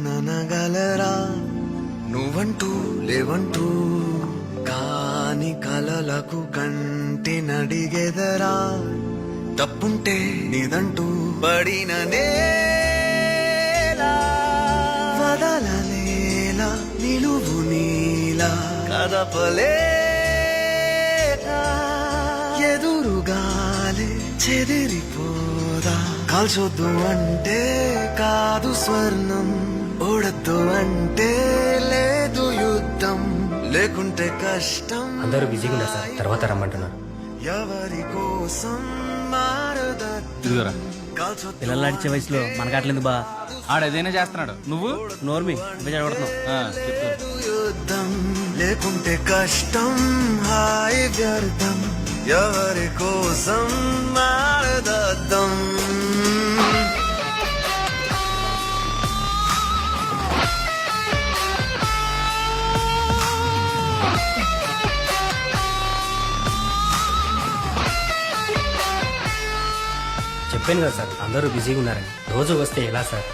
ననగలరా నువ్వంటూ లేవంటూ కాని కలలకు కంటి నడిగెదరా తప్పుంటే నీదంటూ పడిన నేలా వదలనేలా నిలువు నీలా కదపలేలా ఎదురుగాలే చెదిరిపోదా కాల్చొద్దు అంటే కాదు స్వర్ణం ఓడద్దు అంటే లేదు యుద్ధం లేకుంటే కష్టం. అందరూ బిజీగా ఉన్నారు సార్, తర్వాత రమ్మంటున్నారు. ఎవరి కోసం మారదద్దు పిల్లలు నడిచే వయసులో మనకాట్లేదు బా. ఆడేదైనా చేస్తున్నాడు, నువ్వు నోర్మి చెడగొడుతున్నావు. యుద్ధం లేకుంటే కష్టం హాయి వ్యర్థం ఎవరి కోసం మారదద్దం. చెప్పాను కదా సార్, అందరూ బిజీగా ఉన్నారని. రోజు వస్తే ఎలా సార్?